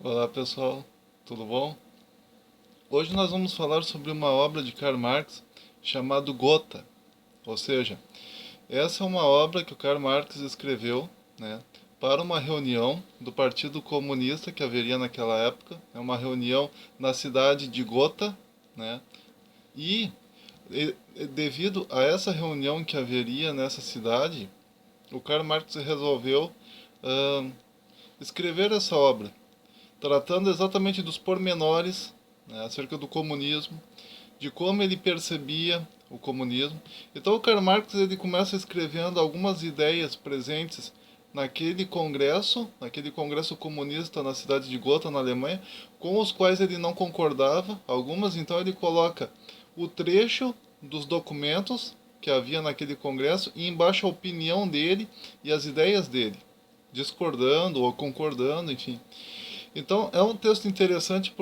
Olá pessoal, tudo bom? Hoje nós vamos falar sobre uma obra de Karl Marx chamada Gotha, ou seja, essa é uma obra que o Karl Marx escreveu, né, para uma reunião do Partido Comunista que haveria naquela época, é uma reunião na cidade de Gotha, né, e, devido a essa reunião que haveria nessa cidade, o Karl Marx resolveu ah, escrever essa obra tratando exatamente dos pormenores, né, acerca do comunismo, de como ele percebia o comunismo. Então o Karl Marx ele começa escrevendo algumas ideias presentes naquele congresso comunista na cidade de Gotha, na Alemanha, com os quais ele não concordava. Algumas, então ele coloca o trecho dos documentos que havia naquele congresso e embaixo a opinião dele e as ideias dele, discordando ou concordando, enfim. Então, é um texto interessante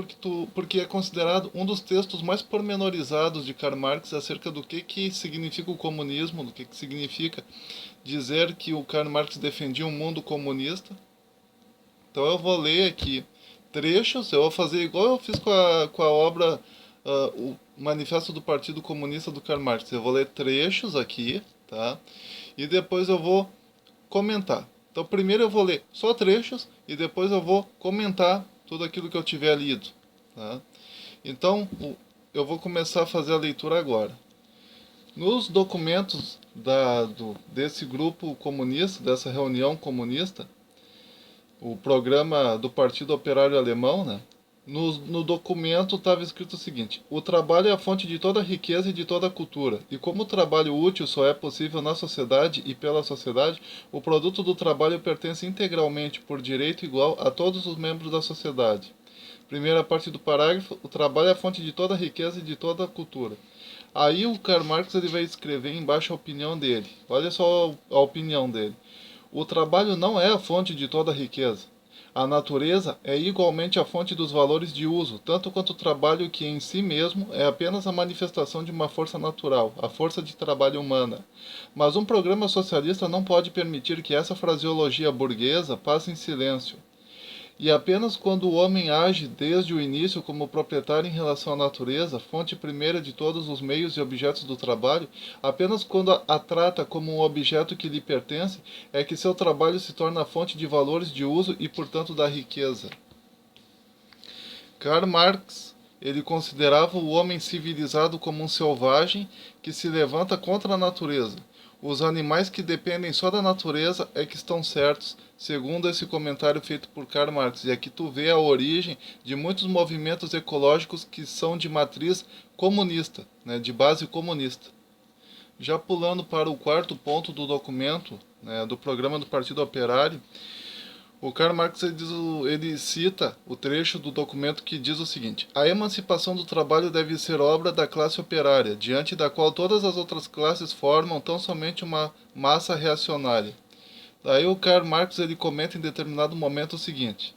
porque é considerado um dos textos mais pormenorizados de Karl Marx acerca do que significa o comunismo, do que significa dizer que o Karl Marx defendia um mundo comunista. Então, eu vou ler aqui trechos, eu vou fazer igual eu fiz com a obra, o Manifesto do Partido Comunista do Karl Marx. Eu vou ler trechos aqui, tá? E depois eu vou comentar. Então, primeiro eu vou ler só trechos e depois eu vou comentar tudo aquilo que eu tiver lido. Tá? Então, eu vou começar a fazer a leitura agora. Nos documentos desse grupo comunista, dessa reunião comunista, o programa do Partido Operário Alemão, né? No documento estava escrito o seguinte: o trabalho é a fonte de toda a riqueza e de toda a cultura, e como o trabalho útil só é possível na sociedade e pela sociedade, o produto do trabalho pertence integralmente, por direito igual, a todos os membros da sociedade. Primeira parte do parágrafo: o trabalho é a fonte de toda a riqueza e de toda a cultura. Aí o Karl Marx ele vai escrever embaixo a opinião dele. Olha só a opinião dele. O trabalho não é a fonte de toda a riqueza. A natureza é igualmente a fonte dos valores de uso, tanto quanto o trabalho que em si mesmo é apenas a manifestação de uma força natural, a força de trabalho humana. Mas um programa socialista não pode permitir que essa fraseologia burguesa passe em silêncio. E apenas quando o homem age desde o início como proprietário em relação à natureza, fonte primeira de todos os meios e objetos do trabalho, apenas quando a trata como um objeto que lhe pertence, é que seu trabalho se torna a fonte de valores de uso e, portanto, da riqueza. Karl Marx, ele considerava o homem civilizado como um selvagem que se levanta contra a natureza. Os animais que dependem só da natureza é que estão certos, segundo esse comentário feito por Karl Marx. E aqui tu vê a origem de muitos movimentos ecológicos que são de matriz comunista, né, de base comunista. Já pulando para o quarto ponto do documento, né, do programa do Partido Operário, o Karl Marx ele cita o trecho do documento que diz o seguinte: a emancipação do trabalho deve ser obra da classe operária, diante da qual todas as outras classes formam tão somente uma massa reacionária. Daí o Karl Marx ele comenta em determinado momento o seguinte: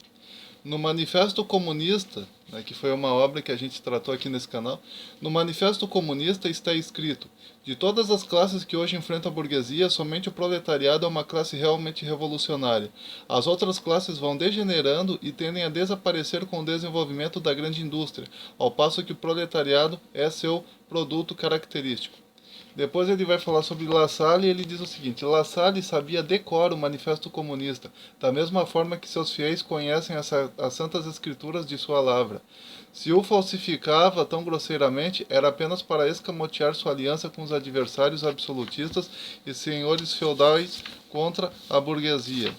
no Manifesto Comunista, né, que foi uma obra que a gente tratou aqui nesse canal, no Manifesto Comunista está escrito: de todas as classes que hoje enfrentam a burguesia, somente o proletariado é uma classe realmente revolucionária. As outras classes vão degenerando e tendem a desaparecer com o desenvolvimento da grande indústria, ao passo que o proletariado é seu produto característico. Depois ele vai falar sobre La Salle e ele diz o seguinte: La Salle sabia decor o Manifesto Comunista, da mesma forma que seus fiéis conhecem as santas escrituras de sua lavra. Se o falsificava tão grosseiramente, era apenas para escamotear sua aliança com os adversários absolutistas e senhores feudais contra a burguesia.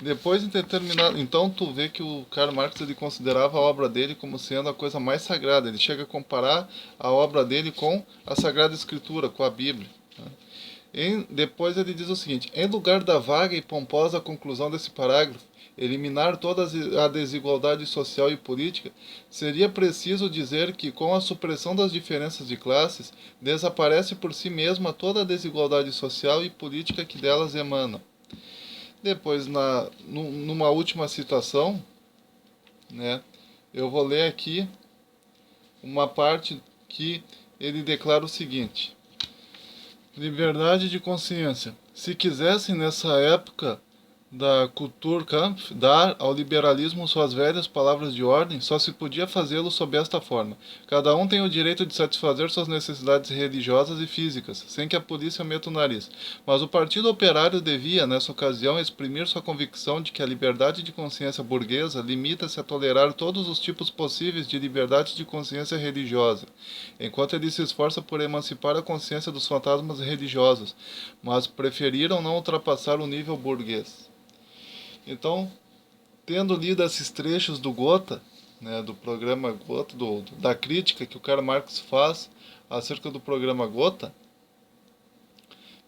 Depois, em determinado, então tu vê que o Karl Marx ele considerava a obra dele como sendo a coisa mais sagrada. Ele chega a comparar a obra dele com a Sagrada Escritura, com a Bíblia. Depois ele diz o seguinte: em lugar da vaga e pomposa conclusão desse parágrafo, eliminar toda a desigualdade social e política, seria preciso dizer que, com a supressão das diferenças de classes, desaparece por si mesma toda a desigualdade social e política que delas emana. Depois, numa última citação, né, eu vou ler aqui uma parte que ele declara o seguinte: liberdade de consciência. Se quisessem nessa época da Kulturkampf, dar ao liberalismo suas velhas palavras de ordem, só se podia fazê-lo sob esta forma: cada um tem o direito de satisfazer suas necessidades religiosas e físicas, sem que a polícia meta o nariz. Mas o Partido Operário devia, nessa ocasião, exprimir sua convicção de que a liberdade de consciência burguesa limita-se a tolerar todos os tipos possíveis de liberdade de consciência religiosa, enquanto ele se esforça por emancipar a consciência dos fantasmas religiosos, mas preferiram não ultrapassar o nível burguês. Então, tendo lido esses trechos do Gotha, né, do programa Gotha, da crítica que o Karl Marx faz acerca do programa Gotha,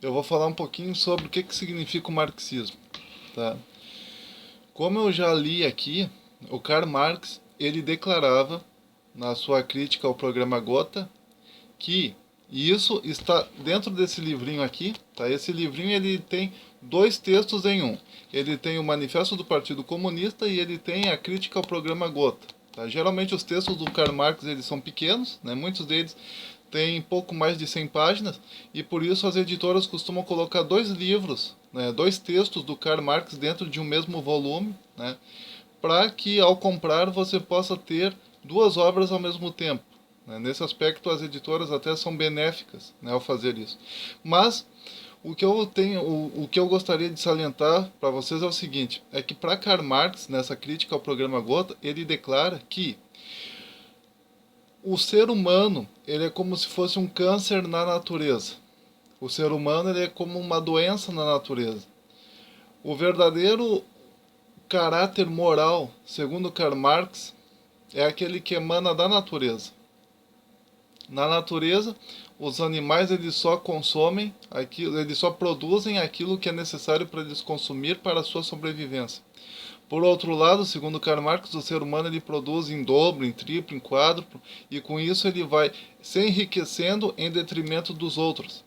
eu vou falar um pouquinho sobre o que significa o marxismo. Tá? Como eu já li aqui, o Karl Marx ele declarava na sua crítica ao programa Gotha que e isso está dentro desse livrinho aqui, tá? Esse livrinho ele tem dois textos em um. Ele tem o Manifesto do Partido Comunista e ele tem a crítica ao programa Gotha. Tá? Geralmente os textos do Karl Marx eles são pequenos, né? Muitos deles têm pouco mais de 100 páginas e por isso as editoras costumam colocar dois livros, né? Dois textos do Karl Marx dentro de um mesmo volume, né? Para que ao comprar você possa ter duas obras ao mesmo tempo. Nesse aspecto, as editoras até são benéficas, né, ao fazer isso. Mas o que eu gostaria de salientar para vocês é o seguinte: é que para Karl Marx, nessa crítica ao programa Gotha, ele declara que o ser humano ele é como se fosse um câncer na natureza. O ser humano ele é como uma doença na natureza. O verdadeiro caráter moral, segundo Karl Marx, é aquele que emana da natureza. Na natureza, os animais eles só consomem aquilo, eles só produzem aquilo que é necessário para eles consumir para a sua sobrevivência. Por outro lado, segundo Karl Marx, o ser humano ele produz em dobro, em triplo, em quádruplo, e com isso ele vai se enriquecendo em detrimento dos outros.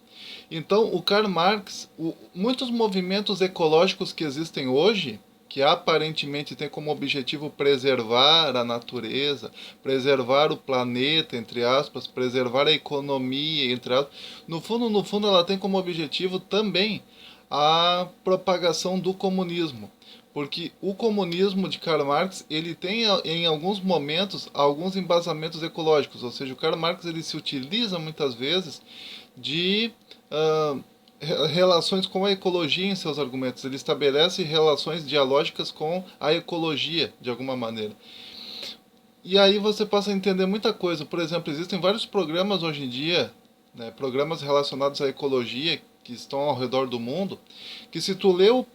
Então, o Karl Marx, muitos movimentos ecológicos que existem hoje, que aparentemente tem como objetivo preservar a natureza, preservar o planeta, entre aspas, preservar a economia, entre aspas, no fundo, ela tem como objetivo também a propagação do comunismo. Porque o comunismo de Karl Marx, ele tem em alguns momentos alguns embasamentos ecológicos, ou seja, o Karl Marx ele se utiliza muitas vezes de relações com a ecologia em seus argumentos. Ele estabelece relações dialógicas com a ecologia, de alguma maneira. E aí você passa a entender muita coisa. Por exemplo, existem vários programas hoje em dia, né, programas relacionados à ecologia, que estão ao redor do mundo, que se tu lê o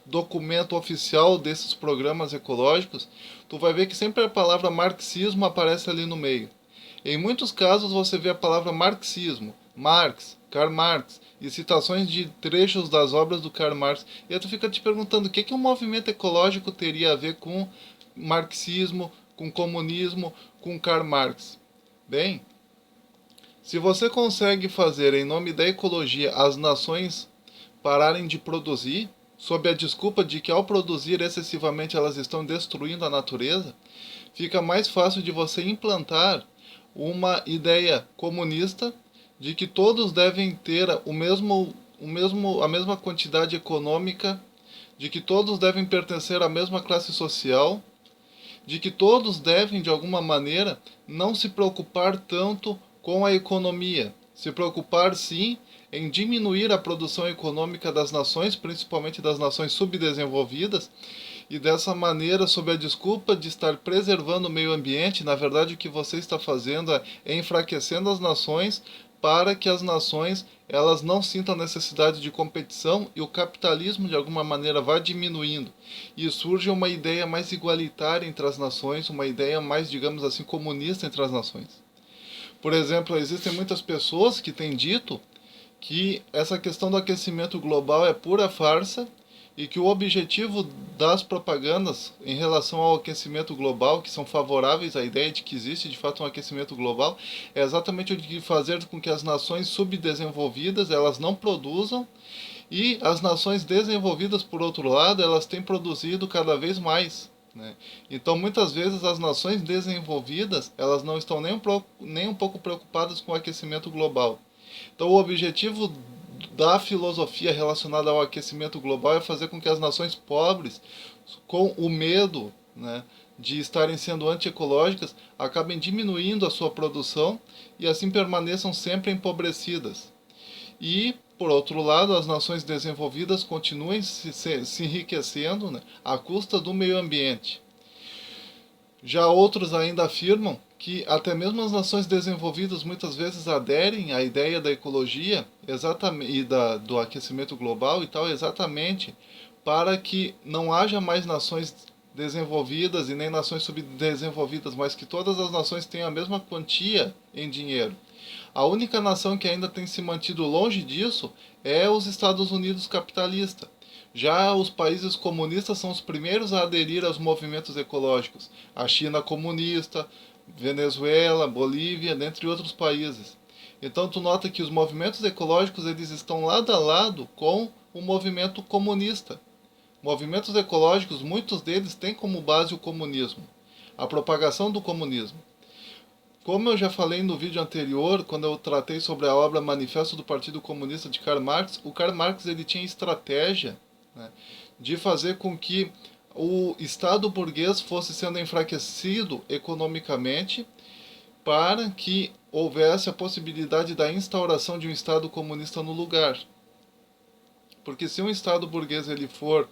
documento oficial desses programas ecológicos, tu vai ver que sempre a palavra marxismo aparece ali no meio. Em muitos casos você vê a palavra marxismo, Marx, Karl Marx, e citações de trechos das obras do Karl Marx. E aí tu fica te perguntando o que um movimento ecológico teria a ver com marxismo, com comunismo, com Karl Marx. Bem, se você consegue fazer em nome da ecologia as nações pararem de produzir, sob a desculpa de que ao produzir excessivamente elas estão destruindo a natureza, fica mais fácil de você implantar uma ideia comunista de que todos devem ter a mesma quantidade econômica, de que todos devem pertencer à mesma classe social, de que todos devem, de alguma maneira, não se preocupar tanto com a economia, se preocupar sim em diminuir a produção econômica das nações, principalmente das nações subdesenvolvidas, e dessa maneira, sob a desculpa de estar preservando o meio ambiente, na verdade o que você está fazendo é enfraquecendo as nações para que as nações elas não sintam necessidade de competição e o capitalismo de alguma maneira vá diminuindo e surge uma ideia mais igualitária entre as nações, uma ideia mais, digamos assim, comunista entre as nações. Por exemplo, existem muitas pessoas que têm dito que essa questão do aquecimento global é pura farsa e que o objetivo das propagandas em relação ao aquecimento global, que são favoráveis à ideia de que existe de fato um aquecimento global, é exatamente o de fazer com que as nações subdesenvolvidas elas não produzam e as nações desenvolvidas, por outro lado, elas têm produzido cada vez mais. Né? Então, muitas vezes, as nações desenvolvidas elas não estão nem um pouco preocupadas com o aquecimento global. Então, o objetivo da filosofia relacionada ao aquecimento global é fazer com que as nações pobres, com o medo, né, de estarem sendo antiecológicas, acabem diminuindo a sua produção e assim permaneçam sempre empobrecidas. E, por outro lado, as nações desenvolvidas continuem se enriquecendo, né, à custa do meio ambiente. Já outros ainda afirmam que até mesmo as nações desenvolvidas muitas vezes aderem à ideia da ecologia exatamente, e do aquecimento global e tal, exatamente para que não haja mais nações desenvolvidas e nem nações subdesenvolvidas, mas que todas as nações tenham a mesma quantia em dinheiro. A única nação que ainda tem se mantido longe disso é os Estados Unidos capitalista. Já os países comunistas são os primeiros a aderir aos movimentos ecológicos. A China comunista, Venezuela, Bolívia, dentre outros países. Então tu nota que os movimentos ecológicos eles estão lado a lado com o movimento comunista. Movimentos ecológicos, muitos deles têm como base o comunismo, a propagação do comunismo. Como eu já falei no vídeo anterior, quando eu tratei sobre a obra Manifesto do Partido Comunista de Karl Marx, o Karl Marx ele tinha estratégia, né, de fazer com que o Estado burguês fosse sendo enfraquecido economicamente para que houvesse a possibilidade da instauração de um Estado comunista no lugar. Porque se um Estado burguês ele for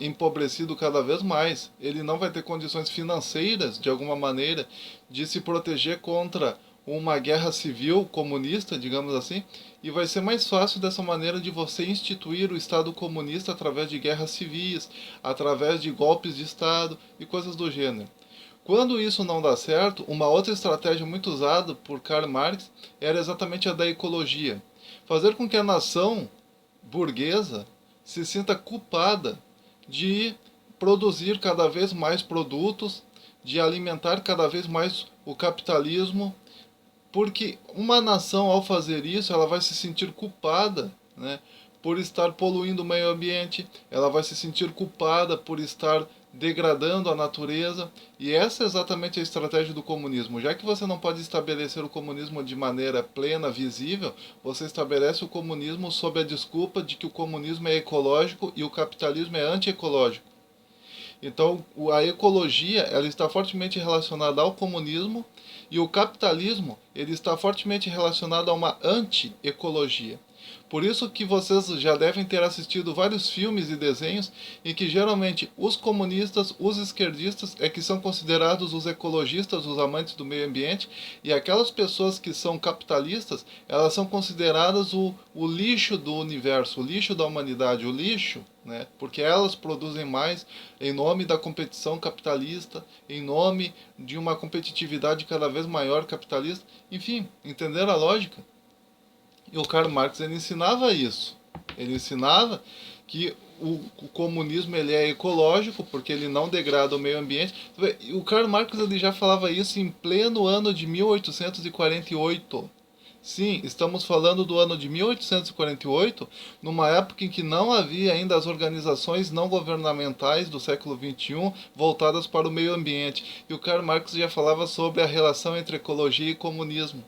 empobrecido cada vez mais, ele não vai ter condições financeiras, de alguma maneira, de se proteger contra uma guerra civil comunista, digamos assim, e vai ser mais fácil dessa maneira de você instituir o Estado comunista através de guerras civis, através de golpes de Estado e coisas do gênero. Quando isso não dá certo, uma outra estratégia muito usada por Karl Marx era exatamente a da ecologia. Fazer com que a nação burguesa se sinta culpada de produzir cada vez mais produtos, de alimentar cada vez mais o capitalismo, porque uma nação, ao fazer isso, ela vai se sentir culpada, né, por estar poluindo o meio ambiente, ela vai se sentir culpada por estar degradando a natureza, e essa é exatamente a estratégia do comunismo. Já que você não pode estabelecer o comunismo de maneira plena, visível, você estabelece o comunismo sob a desculpa de que o comunismo é ecológico e o capitalismo é antiecológico. Então, a ecologia ela está fortemente relacionada ao comunismo e o capitalismo ele está fortemente relacionado a uma anti-ecologia. Por isso que vocês já devem ter assistido vários filmes e desenhos em que geralmente os comunistas, os esquerdistas é que são considerados os ecologistas, os amantes do meio ambiente, e aquelas pessoas que são capitalistas, elas são consideradas o lixo do universo, o lixo da humanidade, o lixo, né? Porque elas produzem mais em nome da competição capitalista, em nome de uma competitividade cada vez maior capitalista. Enfim, entenderam a lógica? E o Karl Marx ele ensinava isso. Ele ensinava que o comunismo ele é ecológico porque ele não degrada o meio ambiente. O Karl Marx ele já falava isso em pleno ano de 1848. Sim, estamos falando do ano de 1848, numa época em que não havia ainda as organizações não governamentais do século XXI voltadas para o meio ambiente. E o Karl Marx já falava sobre a relação entre ecologia e comunismo.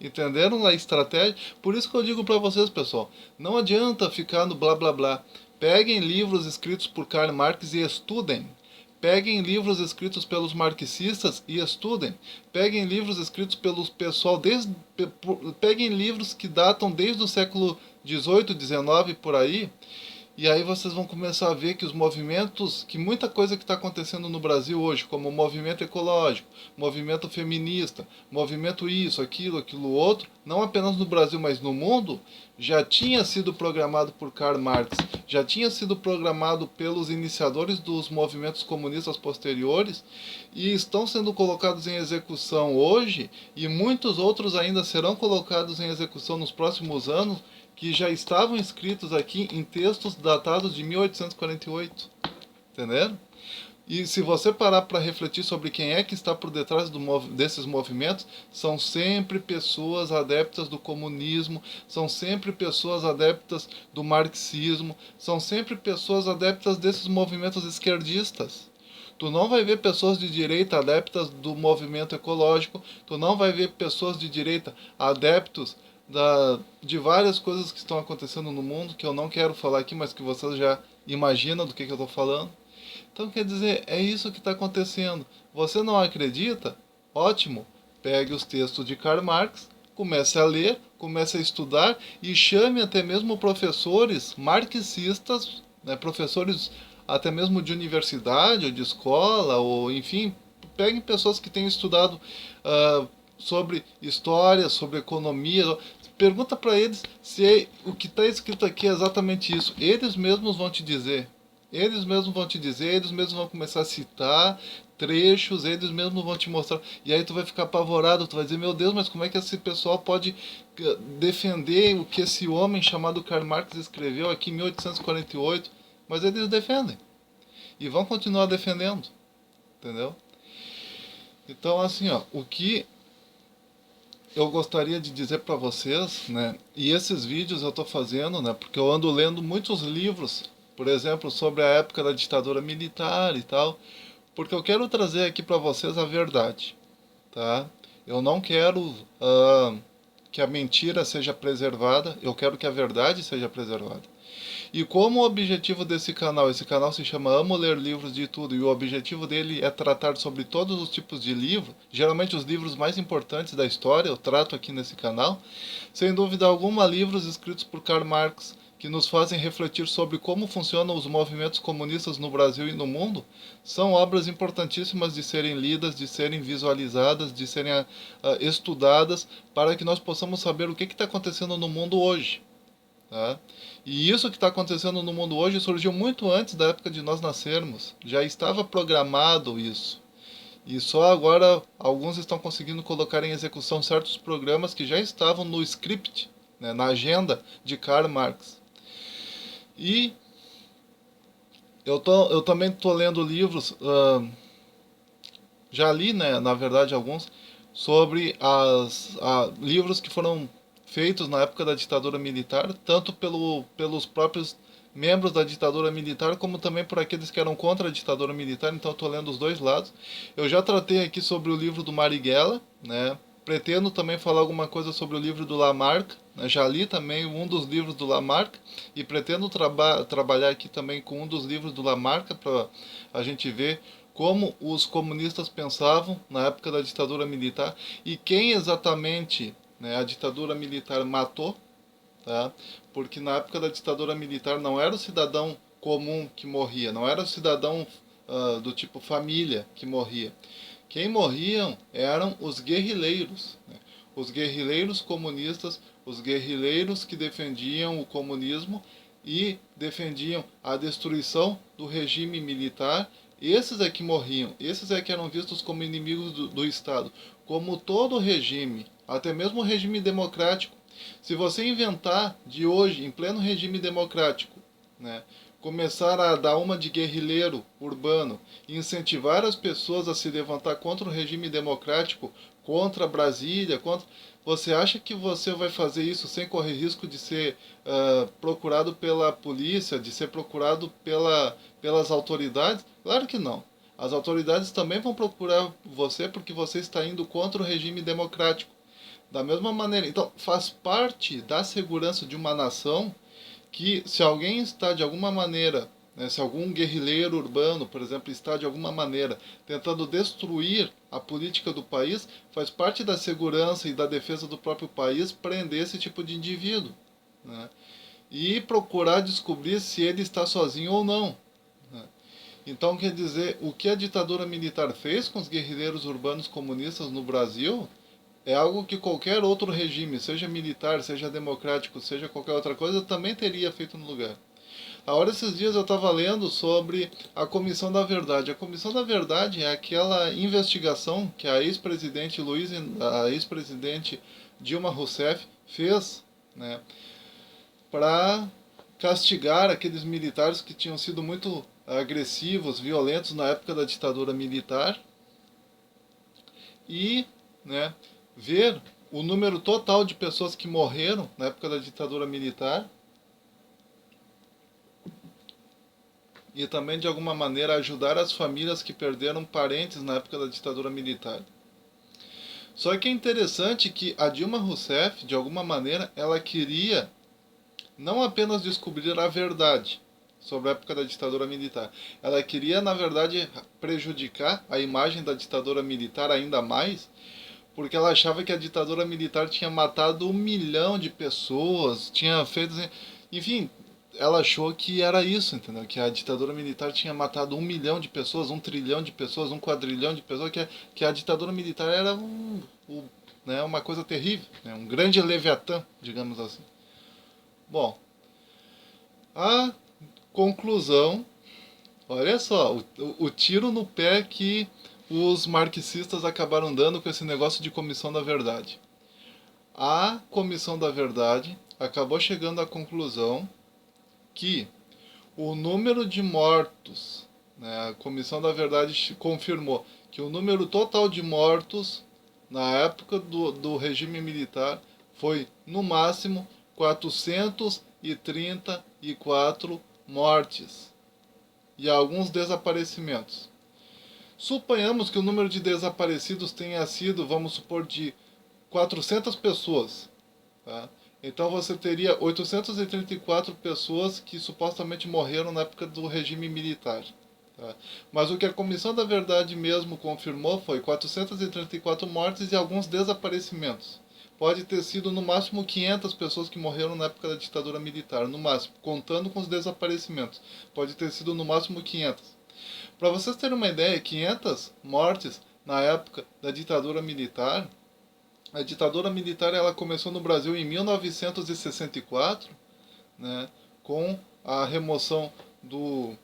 Entenderam a estratégia? Por isso que eu digo para vocês, pessoal, não adianta ficar no blá blá blá. Peguem livros escritos por Karl Marx e estudem. Peguem livros escritos pelos marxistas e estudem. Peguem livros escritos pelo pessoal peguem livros que datam desde o século XVIII, XIX por aí. E aí vocês vão começar a ver que os movimentos, que muita coisa que está acontecendo no Brasil hoje, como o movimento ecológico, movimento feminista, movimento isso, aquilo outro, não apenas no Brasil, mas no mundo, já tinha sido programado por Karl Marx, já tinha sido programado pelos iniciadores dos movimentos comunistas posteriores e estão sendo colocados em execução hoje e muitos outros ainda serão colocados em execução nos próximos anos que já estavam escritos aqui em textos datados de 1848. Entenderam? E se você parar para refletir sobre quem é que está por detrás desses movimentos, são sempre pessoas adeptas do comunismo, são sempre pessoas adeptas do marxismo, são sempre pessoas adeptas desses movimentos esquerdistas. Tu não vai ver pessoas de direita adeptas do movimento ecológico, tu não vai ver pessoas de direita adeptos de várias coisas que estão acontecendo no mundo, que eu não quero falar aqui, mas que vocês já imaginam do que eu estou falando. Então, quer dizer, é isso que está acontecendo. Você não acredita? Ótimo. Pegue os textos de Karl Marx, comece a ler, comece a estudar e chame até mesmo professores marxistas, né, professores até mesmo de universidade ou de escola, ou enfim, peguem pessoas que tenham estudado sobre história, sobre economia. Pergunta para eles se o que está escrito aqui é exatamente isso. Eles mesmos vão te dizer. Eles mesmos vão te dizer, eles mesmos vão começar a citar trechos, eles mesmos vão te mostrar. E aí tu vai ficar apavorado, tu vai dizer, meu Deus, mas como é que esse pessoal pode defender o que esse homem chamado Karl Marx escreveu aqui em 1848? Mas eles defendem. E vão continuar defendendo. Entendeu? Então, assim, ó, o que eu gostaria de dizer para vocês, né? E esses vídeos eu estou fazendo, né? Porque eu ando lendo muitos livros, por exemplo, sobre a época da ditadura militar e tal, porque eu quero trazer aqui para vocês a verdade, tá? Eu não quero que a mentira seja preservada, eu quero que a verdade seja preservada. E como o objetivo desse canal, esse canal se chama Amo Ler Livros de Tudo, e o objetivo dele é tratar sobre todos os tipos de livro, geralmente os livros mais importantes da história, eu trato aqui nesse canal, sem dúvida alguma, livros escritos por Karl Marx, que nos fazem refletir sobre como funcionam os movimentos comunistas no Brasil e no mundo, são obras importantíssimas de serem lidas, de serem visualizadas, de serem estudadas, para que nós possamos saber o que está acontecendo no mundo hoje. Tá? E isso que está acontecendo no mundo hoje surgiu muito antes da época de nós nascermos. Já estava programado isso. E só agora alguns estão conseguindo colocar em execução certos programas que já estavam no script, né, na agenda de Karl Marx. E eu também estou lendo livros, já li, né, na verdade, alguns, sobre livros que foram feitos na época da ditadura militar, tanto pelos próprios membros da ditadura militar, como também por aqueles que eram contra a ditadura militar, então estou lendo os dois lados. Eu já tratei aqui sobre o livro do Marighella, né? Pretendo também falar alguma coisa sobre o livro do Lamarck, né? Já li também um dos livros do Lamarck e pretendo trabalhar aqui também com um dos livros do Lamarck para a gente ver como os comunistas pensavam na época da ditadura militar e quem exatamente, né, a ditadura militar matou, tá? Porque na época da ditadura militar não era o cidadão comum que morria, não era o cidadão do tipo família que morria. Quem morriam eram os guerrilheiros, né? Os guerrilheiros comunistas, os guerrilheiros que defendiam o comunismo e defendiam a destruição do regime militar. Esses é que morriam, esses é que eram vistos como inimigos do Estado, como todo regime, até mesmo o regime democrático. Se você inventar de hoje, em pleno regime democrático, né, começar a dar uma de guerrilheiro urbano e incentivar as pessoas a se levantar contra o regime democrático, contra Brasília, contra... Você acha que você vai fazer isso sem correr risco de ser procurado pela polícia, de ser procurado pelas autoridades? Claro que não. As autoridades também vão procurar você porque você está indo contra o regime democrático. Da mesma maneira, então faz parte da segurança de uma nação que se alguém está de alguma maneira, né, se algum guerrilheiro urbano, por exemplo, está de alguma maneira tentando destruir a política do país, faz parte da segurança e da defesa do próprio país prender esse tipo de indivíduo, né, e procurar descobrir se ele está sozinho ou não. Né. Então, quer dizer, o que a ditadura militar fez com os guerrilheiros urbanos comunistas no Brasil é algo que qualquer outro regime, seja militar, seja democrático, seja qualquer outra coisa, também teria feito no lugar. Agora, esses dias eu estava lendo sobre a Comissão da Verdade. A Comissão da Verdade é aquela investigação que a ex-presidente Dilma Rousseff fez, né, para castigar aqueles militares que tinham sido muito agressivos, violentos na época da ditadura militar e, né, ver o número total de pessoas que morreram na época da ditadura militar e também de alguma maneira ajudar as famílias que perderam parentes na época da ditadura militar. Só que é interessante que a Dilma Rousseff, de alguma maneira, ela queria não apenas descobrir a verdade sobre a época da ditadura militar. Ela queria, na verdade, prejudicar a imagem da ditadura militar ainda mais, porque ela achava que a ditadura militar tinha matado 1 milhão de pessoas, tinha feito. Enfim, ela achou que era isso, entendeu? Que a ditadura militar tinha matado 1 milhão de pessoas, 1 trilhão de pessoas, 1 quadrilhão de pessoas, que a ditadura militar era né, uma coisa terrível, né? Um grande leviatã, digamos assim. Bom, a conclusão, olha só, o tiro no pé que os marxistas acabaram dando com esse negócio de comissão da verdade. A comissão da verdade acabou chegando à conclusão que o número de mortos, né, a comissão da verdade confirmou que o número total de mortos na época do regime militar foi, no máximo, 434 mortes e alguns desaparecimentos. Suponhamos que o número de desaparecidos tenha sido, vamos supor, de 400 pessoas. Tá? Então você teria 834 pessoas que supostamente morreram na época do regime militar. Tá? Mas o que a Comissão da Verdade mesmo confirmou foi 434 mortes e alguns desaparecimentos. Pode ter sido no máximo 500 pessoas que morreram na época da ditadura militar, no máximo, contando com os desaparecimentos. Pode ter sido no máximo 500. Para vocês terem uma ideia, 500 mortes na época da ditadura militar. A ditadura militar ela começou no Brasil em 1964, né, com a remoção do.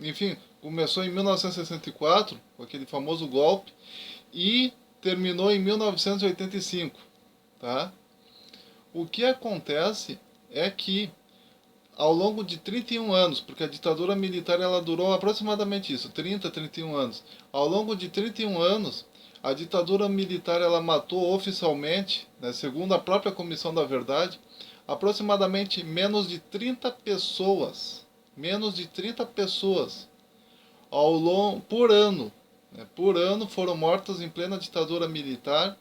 Enfim, começou em 1964, com aquele famoso golpe, e terminou em 1985. Tá? O que acontece é que ao longo de 31 anos, porque a ditadura militar ela durou aproximadamente isso, 30, 31 anos. Ao longo de 31 anos, a ditadura militar ela matou oficialmente, né, segundo a própria Comissão da Verdade, aproximadamente menos de 30 pessoas. Menos de 30 pessoas por ano. Né, por ano foram mortas em plena ditadura militar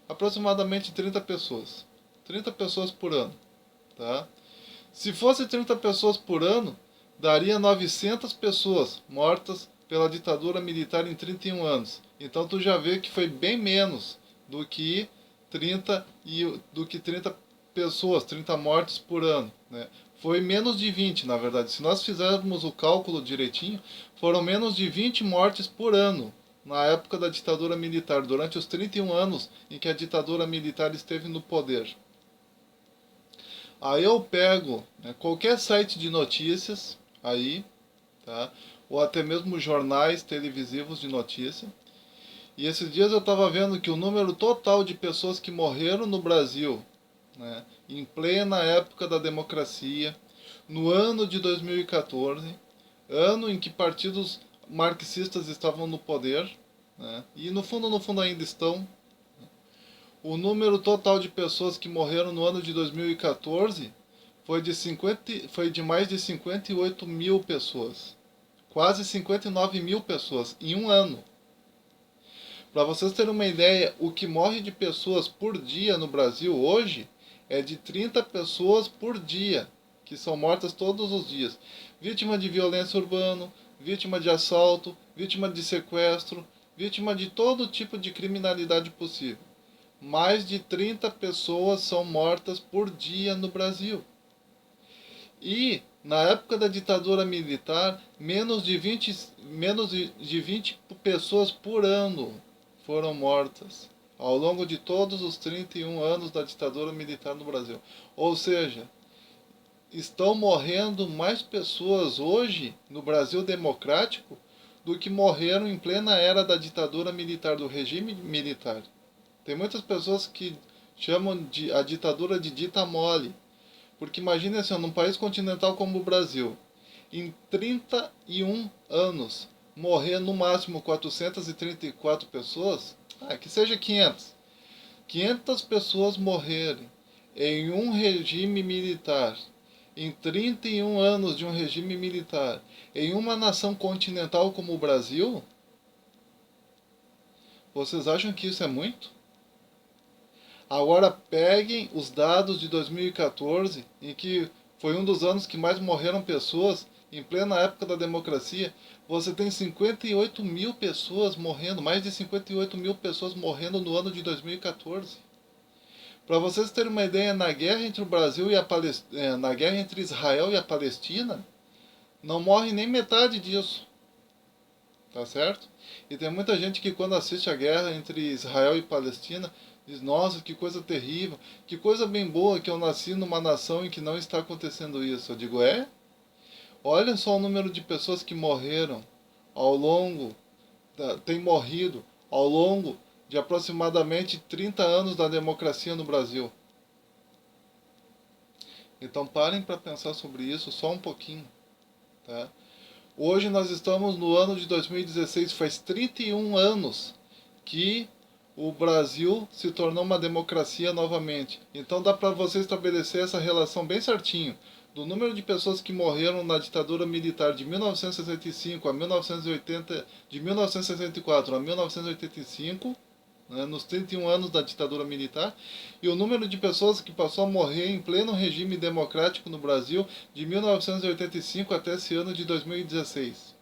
aproximadamente 30 pessoas. 30 pessoas por ano. Tá? Se fosse 30 pessoas por ano, daria 900 pessoas mortas pela ditadura militar em 31 anos. Então tu já vê que foi bem menos do que 30 pessoas, 30 mortes por ano, né? Foi menos de 20, na verdade. Se nós fizermos o cálculo direitinho, foram menos de 20 mortes por ano na época da ditadura militar, durante os 31 anos em que a ditadura militar esteve no poder. Aí eu pego, né, qualquer site de notícias aí, tá? Ou até mesmo jornais televisivos de notícia. E esses dias eu estava vendo que o número total de pessoas que morreram no Brasil, né, em plena época da democracia, no ano de 2014, ano em que partidos marxistas estavam no poder, né, e no fundo ainda estão. O número total de pessoas que morreram no ano de 2014 foi de mais de 58 mil pessoas. Quase 59 mil pessoas em um ano. Para vocês terem uma ideia, o que morre de pessoas por dia no Brasil hoje é de 30 pessoas por dia, que são mortas todos os dias. Vítima de violência urbana, vítima de assalto, vítima de sequestro, vítima de todo tipo de criminalidade possível. Mais de 30 pessoas são mortas por dia no Brasil. E, na época da ditadura militar, menos de 20 pessoas por ano foram mortas ao longo de todos os 31 anos da ditadura militar no Brasil. Ou seja, estão morrendo mais pessoas hoje no Brasil democrático do que morreram em plena era da ditadura militar, do regime militar. Tem muitas pessoas que chamam a ditadura de dita mole. Porque imagine assim, num país continental como o Brasil, em 31 anos, morrer no máximo 434 pessoas, que seja 500. 500 pessoas morrerem em um regime militar, em 31 anos de um regime militar, em uma nação continental como o Brasil, Vocês acham que isso é muito? Agora peguem os dados de 2014, em que foi um dos anos que mais morreram pessoas, em plena época da democracia. Você tem 58 mil pessoas morrendo, mais de 58 mil pessoas morrendo no ano de 2014. Para vocês terem uma ideia, na guerra entre o Brasil e a na guerra entre Israel e a Palestina, não morre nem metade disso. Tá certo? E tem muita gente que quando assiste a guerra entre Israel e Palestina diz, nossa, que coisa terrível, que coisa bem boa que eu nasci numa nação em que não está acontecendo isso. Eu digo, é? Olha só o número de pessoas que morreram ao longo, tem morrido ao longo de aproximadamente 30 anos da democracia no Brasil. Então parem para pensar sobre isso só um pouquinho, tá? Hoje nós estamos no ano de 2016, faz 31 anos que o Brasil se tornou uma democracia novamente. Então dá para você estabelecer essa relação bem certinho do número de pessoas que morreram na ditadura militar de 1965 a 1980, de 1964 a 1985, né, nos 31 anos da ditadura militar, e o número de pessoas que passou a morrer em pleno regime democrático no Brasil de 1985 até esse ano de 2016.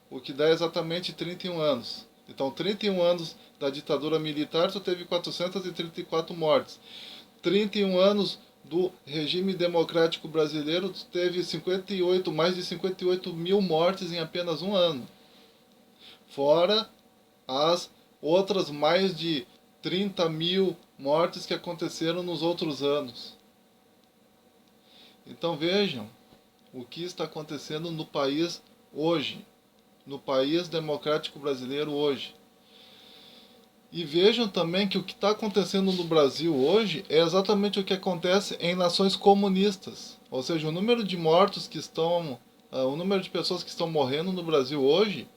O que dá exatamente 31 anos. Então, 31 anos da ditadura militar, tu teve 434 mortes. 31 anos do regime democrático brasileiro, tu teve mais de 58 mil mortes em apenas um ano. Fora as outras mais de 30 mil mortes que aconteceram nos outros anos. Então vejam o que está acontecendo no país hoje, no país democrático brasileiro hoje. E vejam também que o que está acontecendo no Brasil hoje é exatamente o que acontece em nações comunistas. Ou seja, o número de mortos que estão, o número de pessoas que estão morrendo no Brasil hoje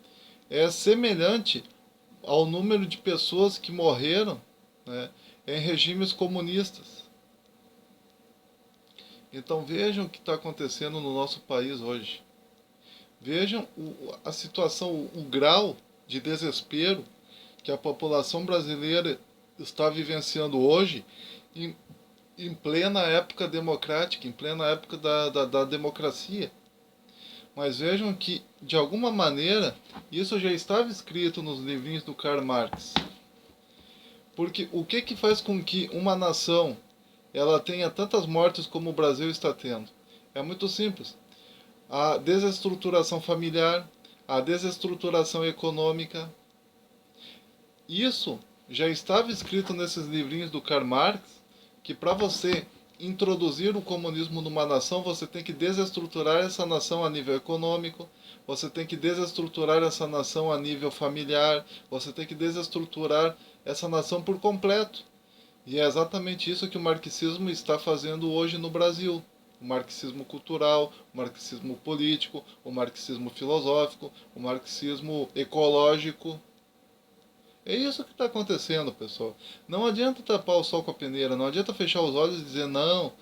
é semelhante ao número de pessoas que morreram, né, em regimes comunistas. Então vejam o que está acontecendo no nosso país hoje. Vejam a situação, o grau de desespero que a população brasileira está vivenciando hoje em plena época democrática, em plena época da democracia. Mas vejam que, de alguma maneira, isso já estava escrito nos livrinhos do Karl Marx. Porque o que faz com que uma nação ela tenha tantas mortes como o Brasil está tendo? É muito simples. A desestruturação familiar, a desestruturação econômica. Isso já estava escrito nesses livrinhos do Karl Marx, que para você introduzir o comunismo numa nação, você tem que desestruturar essa nação a nível econômico, você tem que desestruturar essa nação a nível familiar, você tem que desestruturar essa nação por completo. E é exatamente isso que o marxismo está fazendo hoje no Brasil. O marxismo cultural, o marxismo político, o marxismo filosófico, o marxismo ecológico. É isso que está acontecendo, pessoal. Não adianta tapar o sol com a peneira, não adianta fechar os olhos e dizer não,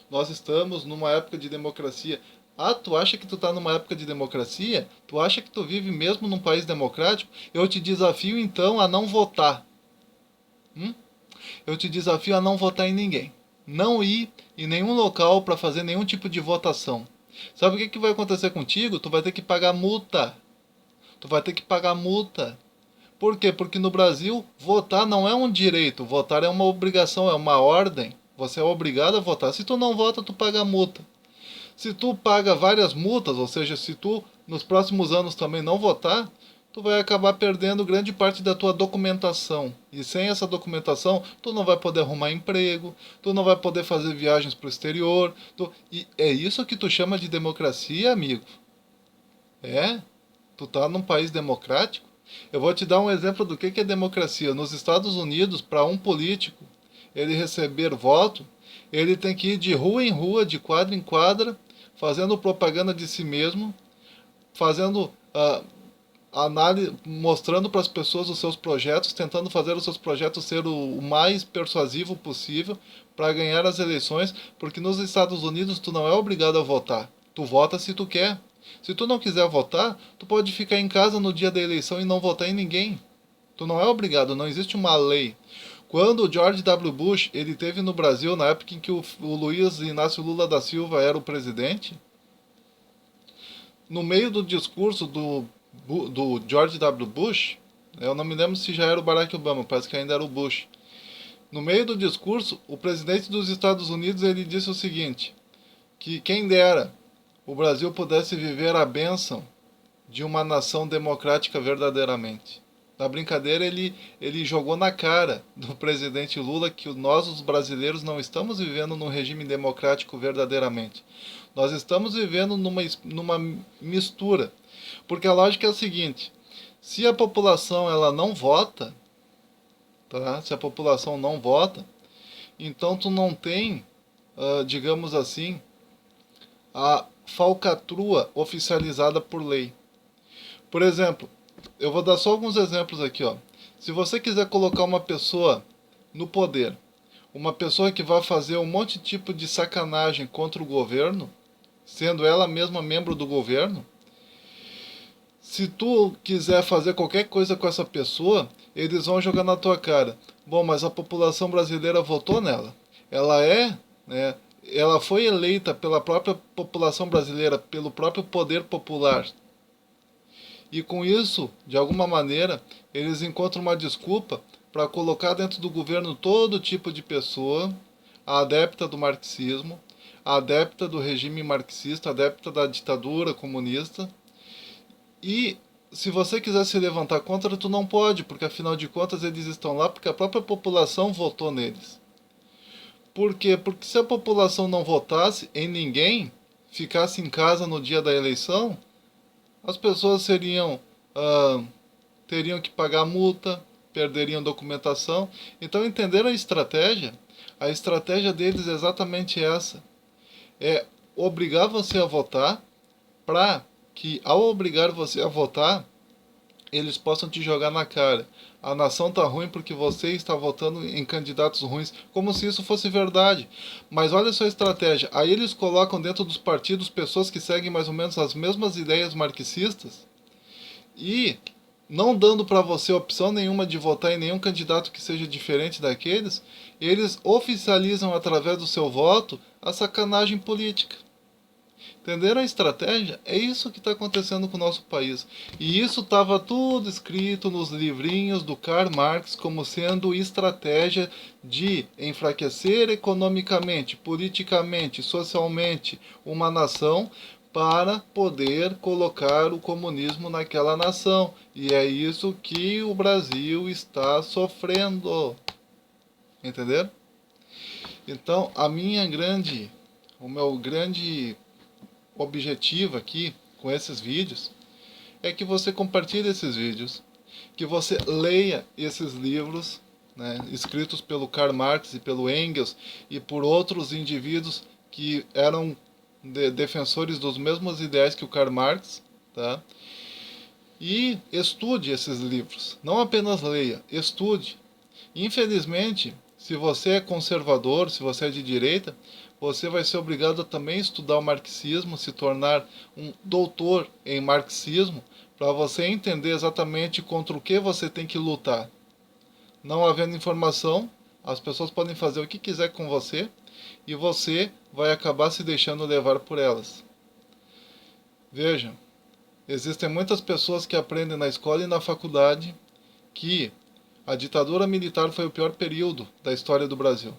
nós estamos numa época de democracia. Ah, tu acha que tu está numa época de democracia? Tu acha que tu vive mesmo num país democrático? Eu te desafio então a não votar. Eu te desafio a não votar em ninguém. Não ir em nenhum local para fazer nenhum tipo de votação. Sabe o que vai acontecer contigo? Tu vai ter que pagar multa. Tu vai ter que pagar multa. Por quê? Porque no Brasil, votar não é um direito, votar é uma obrigação, é uma ordem. Você é obrigado a votar. Se tu não vota, tu paga multa. Se tu paga várias multas, ou seja, se tu nos próximos anos também não votar, tu vai acabar perdendo grande parte da tua documentação. E sem essa documentação, tu não vai poder arrumar emprego, tu não vai poder fazer viagens para o exterior. E é isso que tu chama de democracia, amigo? É? Tu tá num país democrático? Eu vou te dar um exemplo do que é democracia. Nos Estados Unidos, para um político ele receber voto, ele tem que ir de rua em rua, de quadra em quadra, fazendo propaganda de si mesmo, fazendo análise, mostrando para as pessoas os seus projetos, tentando fazer os seus projetos ser o mais persuasivo possível para ganhar as eleições, porque nos Estados Unidos tu não é obrigado a votar. Tu vota se tu quer. Se tu não quiser votar, tu pode ficar em casa no dia da eleição e não votar em ninguém. Tu não é obrigado, não existe uma lei. Quando o George W. Bush ele teve no Brasil, na época em que o Luiz Inácio Lula da Silva era o presidente, no meio do discurso do George W. Bush, eu não me lembro se já era o Barack Obama, parece que ainda era o Bush. No meio do discurso, o presidente dos Estados Unidos ele disse o seguinte, que quem dera o Brasil pudesse viver a bênção de uma nação democrática verdadeiramente. Na brincadeira, ele jogou na cara do presidente Lula que nós, os brasileiros, não estamos vivendo num regime democrático verdadeiramente. Nós estamos vivendo numa mistura. Porque a lógica é a seguinte: se a população ela não vota, tá? Se a população não vota, então tu não tem, digamos assim, a falcatrua oficializada por lei. Por exemplo, eu vou dar só alguns exemplos aqui, ó. Se você quiser colocar uma pessoa no poder, uma pessoa que vai fazer um monte de tipo de sacanagem contra o governo, sendo ela mesma membro do governo, se tu quiser fazer qualquer coisa com essa pessoa, eles vão jogar na tua cara. Bom, mas a população brasileira votou nela. Ela é, né, ela foi eleita pela própria população brasileira, pelo próprio poder popular. E com isso, de alguma maneira, eles encontram uma desculpa para colocar dentro do governo todo tipo de pessoa, a adepta do marxismo, a adepta do regime marxista, a adepta da ditadura comunista. E se você quiser se levantar contra, tu não pode, porque afinal de contas eles estão lá porque a própria população votou neles. Por quê? Porque se a população não votasse em ninguém, ficasse em casa no dia da eleição, as pessoas ah, teriam que pagar multa, perderiam documentação. Então, entenderam a estratégia? A estratégia deles é exatamente essa: é obrigar você a votar, para que, ao obrigar você a votar, eles possam te jogar na cara. A nação tá ruim porque você está votando em candidatos ruins, como se isso fosse verdade. Mas olha só a estratégia. Aí eles colocam dentro dos partidos pessoas que seguem mais ou menos as mesmas ideias marxistas e não dando para você opção nenhuma de votar em nenhum candidato que seja diferente daqueles, eles oficializam através do seu voto a sacanagem política. Entenderam a estratégia? É isso que está acontecendo com o nosso país. E isso estava tudo escrito nos livrinhos do Karl Marx como sendo estratégia de enfraquecer economicamente, politicamente, socialmente uma nação para poder colocar o comunismo naquela nação. E é isso que o Brasil está sofrendo. Entenderam? Então, o meu grande objetivo aqui com esses vídeos é que você compartilhe esses vídeos, que você leia esses livros, né, escritos pelo Karl Marx e pelo Engels e por outros indivíduos que eram defensores dos mesmos ideais que o Karl Marx, tá? E estude esses livros, não apenas leia, estude. Infelizmente, se você é conservador, se você é de direita, você vai ser obrigado a também estudar o marxismo, se tornar um doutor em marxismo, para você entender exatamente contra o que você tem que lutar. Não havendo informação, as pessoas podem fazer o que quiser com você e você vai acabar se deixando levar por elas. Veja, existem muitas pessoas que aprendem na escola e na faculdade que a ditadura militar foi o pior período da história do Brasil.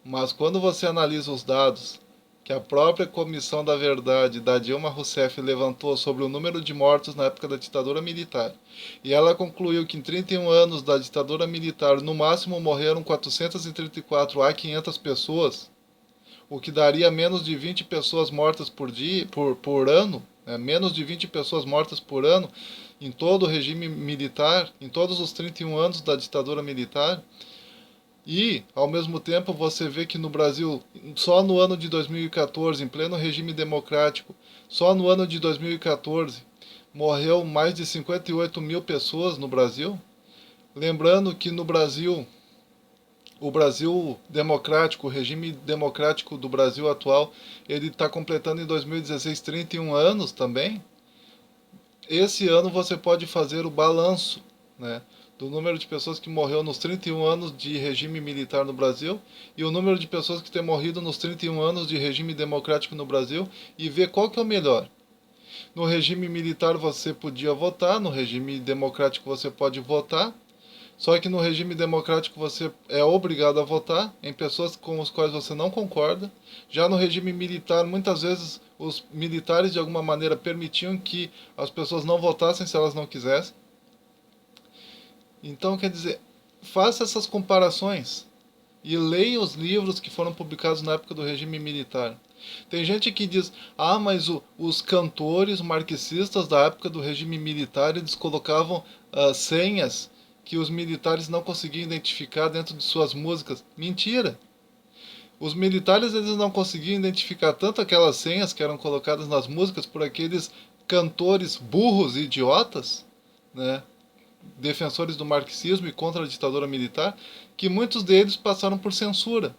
Mas quando você analisa os dados que a própria Comissão da Verdade da Dilma Rousseff levantou sobre o número de mortos na época da ditadura militar, e ela concluiu que em 31 anos da ditadura militar, no máximo morreram 434 a 500 pessoas, o que daria menos de 20 pessoas mortas por ano, né? Menos de 20 pessoas mortas por ano em todo o regime militar, em todos os 31 anos da ditadura militar. E, ao mesmo tempo, você vê que no Brasil, só no ano de 2014, em pleno regime democrático, só no ano de 2014, morreu mais de 58 mil pessoas no Brasil. Lembrando que no Brasil, o Brasil democrático, o regime democrático do Brasil atual, ele está completando em 2016 31 anos também. Esse ano você pode fazer o balanço, né? do número de pessoas que morreu nos 31 anos de regime militar no Brasil e o número de pessoas que têm morrido nos 31 anos de regime democrático no Brasil e ver qual que é o melhor. No regime militar você podia votar, no regime democrático você pode votar, só que no regime democrático você é obrigado a votar em pessoas com as quais você não concorda. Já no regime militar, muitas vezes os militares de alguma maneira permitiam que as pessoas não votassem se elas não quisessem. Então, quer dizer, faça essas comparações e leia os livros que foram publicados na época do regime militar. Tem gente que diz, mas os cantores marxistas da época do regime militar, eles colocavam senhas que os militares não conseguiam identificar dentro de suas músicas. Mentira! Os militares eles não conseguiam identificar tanto aquelas senhas que eram colocadas nas músicas por aqueles cantores burros e idiotas, né? Defensores do marxismo e contra a ditadura militar, que muitos deles passaram por censura.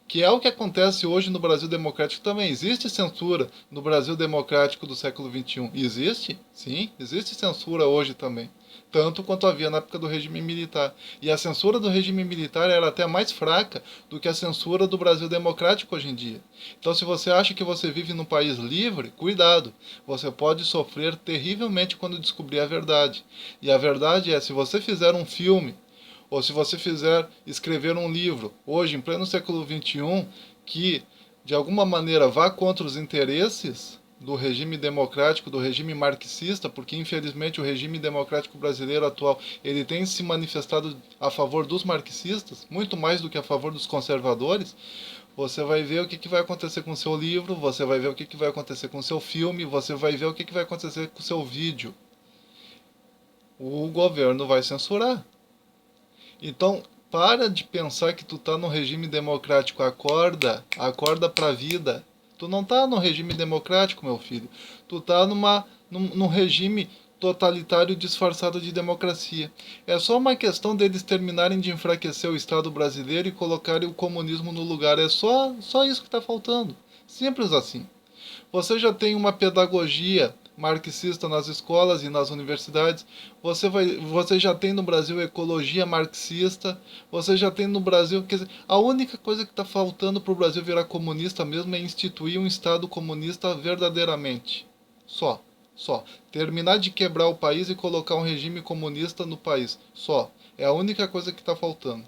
Que é o que acontece hoje no Brasil democrático também. Existe censura no Brasil democrático do século XXI? Existe? Sim, existe censura hoje também. Tanto quanto havia na época do regime militar. E a censura do regime militar era até mais fraca do que a censura do Brasil democrático hoje em dia. Então, se você acha que você vive num país livre, cuidado. Você pode sofrer terrivelmente quando descobrir a verdade. E a verdade é, se você fizer um filme ou se você escrever um livro, hoje, em pleno século XXI, que de alguma maneira vá contra os interesses do regime democrático, do regime marxista, porque infelizmente o regime democrático brasileiro atual ele tem se manifestado a favor dos marxistas, muito mais do que a favor dos conservadores, você vai ver o que vai acontecer com o seu livro, você vai ver o que vai acontecer com o seu filme, você vai ver o que vai acontecer com o seu vídeo. O governo vai censurar. Então, para de pensar que tu tá no regime democrático. Acorda pra vida. Tu não tá no regime democrático, meu filho. Tu tá num regime totalitário disfarçado de democracia. É só uma questão deles terminarem de enfraquecer o Estado brasileiro e colocarem o comunismo no lugar. É só isso que está faltando. Simples assim. Você já tem uma pedagogia marxista nas escolas e nas universidades. Você já tem no Brasil ecologia marxista. Você já tem no Brasil... Quer dizer, a única coisa que está faltando para o Brasil virar comunista mesmo é instituir um Estado comunista verdadeiramente. Só. Terminar de quebrar o país e colocar um regime comunista no país. Só. É a única coisa que está faltando.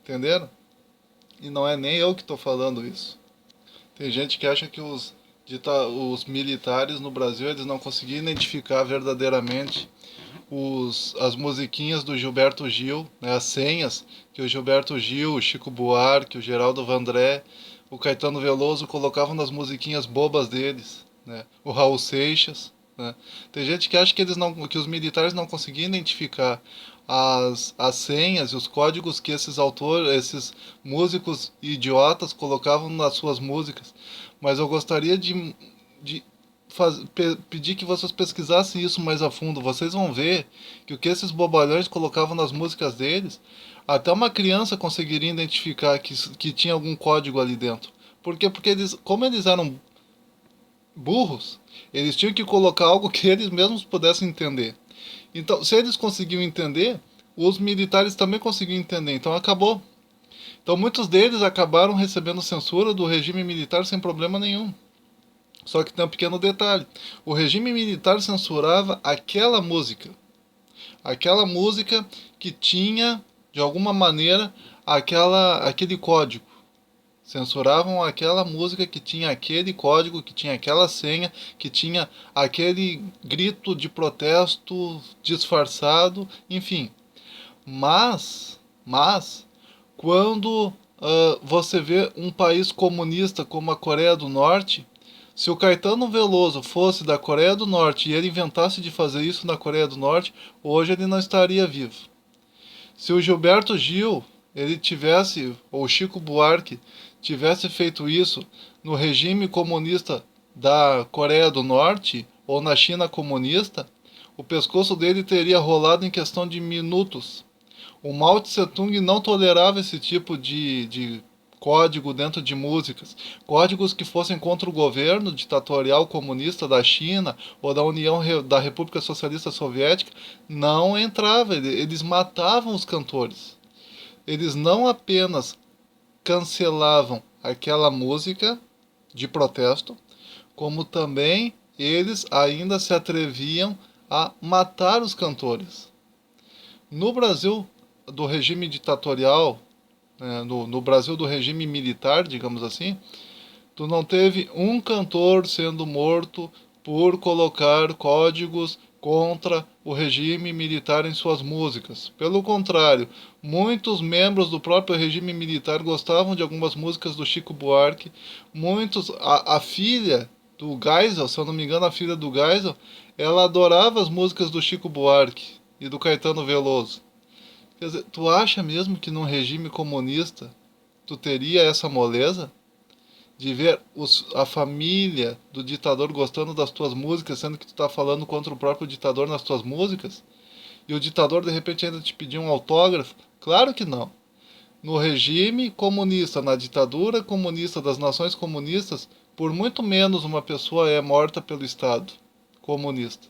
Entenderam? E não é nem eu que estou falando isso. Tem gente que acha que os militares no Brasil eles não conseguiam identificar verdadeiramente as musiquinhas do Gilberto Gil, né, as senhas que o Gilberto Gil, o Chico Buarque, o Geraldo Vandré, o Caetano Veloso colocavam nas musiquinhas bobas deles, né, o Raul Seixas. Né. Tem gente que acha que os militares não conseguiam identificar as senhas e os códigos que esses músicos idiotas colocavam nas suas músicas. Mas eu gostaria de pedir que vocês pesquisassem isso mais a fundo. Vocês vão ver que o que esses bobalhões colocavam nas músicas deles, até uma criança conseguiria identificar que tinha algum código ali dentro. Por quê? Porque como eles eram burros, eles tinham que colocar algo que eles mesmos pudessem entender. Então, se eles conseguiam entender, os militares também conseguiam entender. Então, acabou. Então, muitos deles acabaram recebendo censura do regime militar sem problema nenhum. Só que tem um pequeno detalhe. O regime militar censurava aquela música. Aquela música que tinha, de alguma maneira, aquele código. Censuravam aquela música que tinha aquele código, que tinha aquela senha, que tinha aquele grito de protesto disfarçado, enfim. Mas quando você vê um país comunista como a Coreia do Norte, se o Caetano Veloso fosse da Coreia do Norte e ele inventasse de fazer isso na Coreia do Norte, hoje ele não estaria vivo. Se o Gilberto Gil, ou Chico Buarque, tivesse feito isso no regime comunista da Coreia do Norte ou na China comunista, o pescoço dele teria rolado em questão de minutos. O Mao Tse Tung não tolerava esse tipo de código dentro de músicas, códigos que fossem contra o governo ditatorial comunista da China ou da da República Socialista Soviética, não entrava, eles matavam os cantores. Eles não apenas cancelavam aquela música de protesto, como também eles ainda se atreviam a matar os cantores. No Brasil do regime ditatorial, no Brasil do regime militar, digamos assim, tu não teve um cantor sendo morto por colocar códigos contra o regime militar em suas músicas. Pelo contrário, muitos membros do próprio regime militar gostavam de algumas músicas do Chico Buarque. A filha do Geisel, se eu não me engano, a filha do Geisel, ela adorava as músicas do Chico Buarque e do Caetano Veloso. Quer dizer, tu acha mesmo que num regime comunista tu teria essa moleza de ver a família do ditador gostando das tuas músicas, sendo que tu tá falando contra o próprio ditador nas tuas músicas? E o ditador de repente ainda te pedir um autógrafo? Claro que não. No regime comunista, na ditadura comunista das nações comunistas, por muito menos uma pessoa é morta pelo Estado comunista.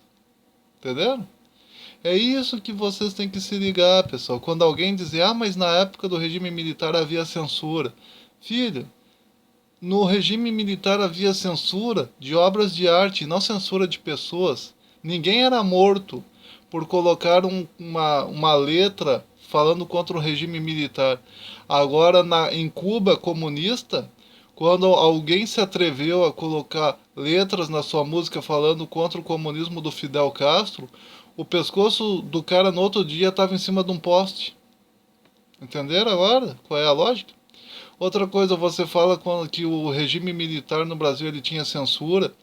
Entenderam? É isso que vocês têm que se ligar, pessoal. Quando alguém dizer, mas na época do regime militar havia censura. Filho, no regime militar havia censura de obras de arte, não censura de pessoas. Ninguém era morto por colocar uma letra falando contra o regime militar. Agora, em Cuba comunista, quando alguém se atreveu a colocar letras na sua música falando contra o comunismo do Fidel Castro, o pescoço do cara no outro dia estava em cima de um poste. Entenderam agora qual é a lógica? Outra coisa, você fala que o regime militar no Brasil ele tinha censura,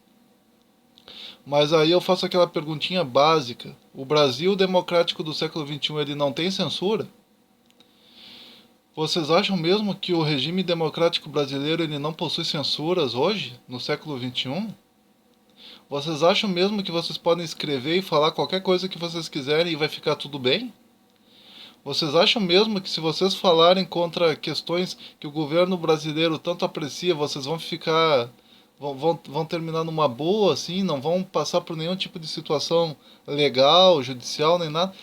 mas aí eu faço aquela perguntinha básica. O Brasil democrático do século XXI ele não tem censura? Vocês acham mesmo que o regime democrático brasileiro ele não possui censuras hoje, no século XXI? Vocês acham mesmo que vocês podem escrever e falar qualquer coisa que vocês quiserem e vai ficar tudo bem? Vocês acham mesmo que se vocês falarem contra questões que o governo brasileiro tanto aprecia, vocês vão ficar. Vão terminar numa boa, assim, não vão passar por nenhum tipo de situação legal, judicial, nem nada?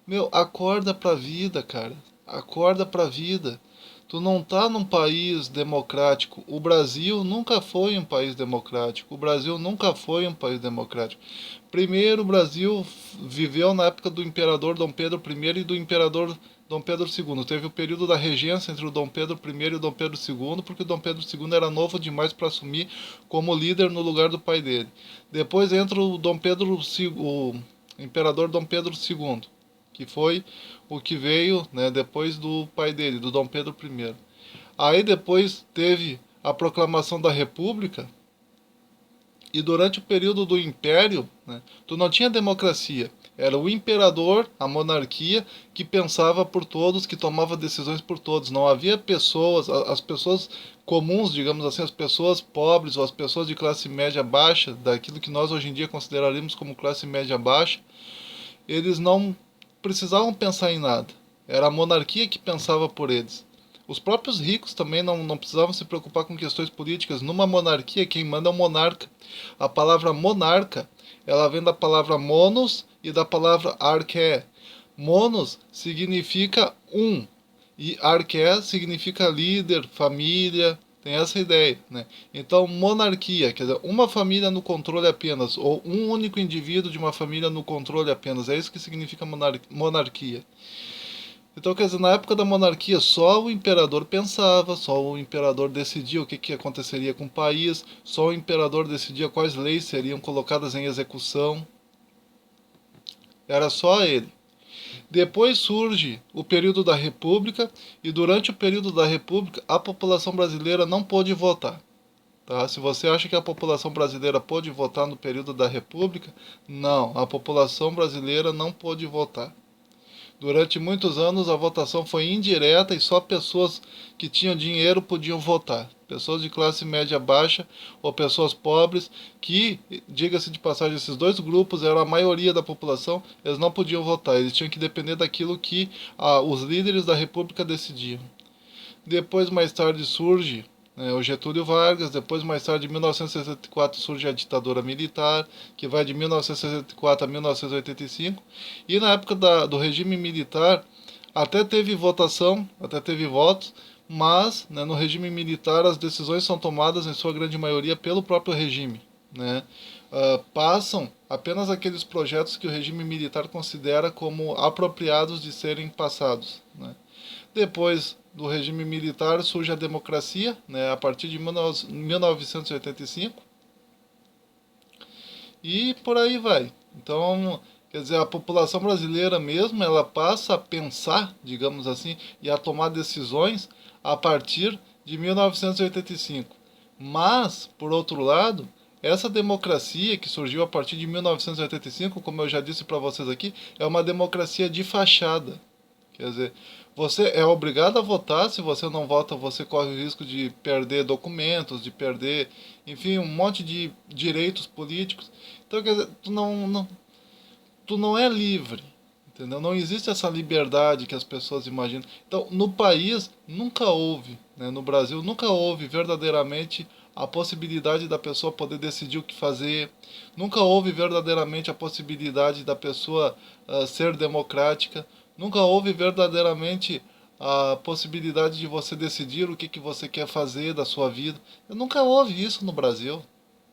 Meu, acorda pra vida, cara. Acorda pra vida. Tu não tá num país democrático. O Brasil nunca foi um país democrático. O Brasil nunca foi um país democrático. Primeiro, o Brasil viveu na época do imperador Dom Pedro I e do imperador Dom Pedro II. Teve o período da regência entre o Dom Pedro I e o Dom Pedro II, porque o Dom Pedro II era novo demais para assumir como líder no lugar do pai dele. Depois entra o Dom Pedro o imperador Dom Pedro II, que foi o que veio, né, depois do pai dele, do Dom Pedro I. Aí depois teve a proclamação da República, e durante o período do Império, né, tu não tinha democracia. Era o imperador, a monarquia, que pensava por todos, que tomava decisões por todos. Não havia pessoas, as pessoas comuns, digamos assim, as pessoas pobres ou as pessoas de classe média baixa, daquilo que nós hoje em dia consideraríamos como classe média baixa, eles não precisavam pensar em nada. Era a monarquia que pensava por eles. Os próprios ricos também não precisavam se preocupar com questões políticas. Numa monarquia, quem manda é o monarca. A palavra monarca, ela vem da palavra monos e da palavra arqué. Monos significa um, e arqué significa líder, família, tem essa ideia, né? Então, monarquia, quer dizer, uma família no controle apenas, ou um único indivíduo de uma família no controle apenas. É isso que significa monarquia. Então, quer dizer, na época da monarquia, só o imperador pensava, só o imperador decidia o que aconteceria com o país, só o imperador decidia quais leis seriam colocadas em execução. Era só ele. Depois surge o período da República, e durante o período da República, a população brasileira não pôde votar. Tá? Se você acha que a população brasileira pôde votar no período da República, não, a população brasileira não pôde votar. Durante muitos anos a votação foi indireta e só pessoas que tinham dinheiro podiam votar. Pessoas de classe média baixa ou pessoas pobres que, diga-se de passagem, esses dois grupos eram a maioria da população, eles não podiam votar, eles tinham que depender daquilo que os líderes da República decidiam. Depois, mais tarde, surge o Getúlio Vargas. Depois, mais tarde, em 1964, surge a ditadura militar, que vai de 1964 a 1985. E na época do regime militar, até teve votação, até teve votos, mas no regime militar as decisões são tomadas, em sua grande maioria, pelo próprio regime. Né? Passam apenas aqueles projetos que o regime militar considera como apropriados de serem passados. Né? Depois do regime militar surge a democracia, a partir de 1985, e por aí vai. Então, quer dizer, a população brasileira mesmo, ela passa a pensar, digamos assim, e a tomar decisões a partir de 1985. Mas, por outro lado, essa democracia que surgiu a partir de 1985, como eu já disse para vocês aqui, é uma democracia de fachada. Quer dizer, você é obrigado a votar. Se você não vota, você corre o risco de perder documentos, de perder, enfim, um monte de direitos políticos. Então, quer dizer, tu não é livre, entendeu? Não existe essa liberdade que as pessoas imaginam. Então, no país, nunca houve, no Brasil, nunca houve verdadeiramente a possibilidade da pessoa poder decidir o que fazer. Nunca houve verdadeiramente a possibilidade da pessoa ser democrática. Nunca houve verdadeiramente a possibilidade de você decidir o que você quer fazer da sua vida. Nunca houve isso no Brasil,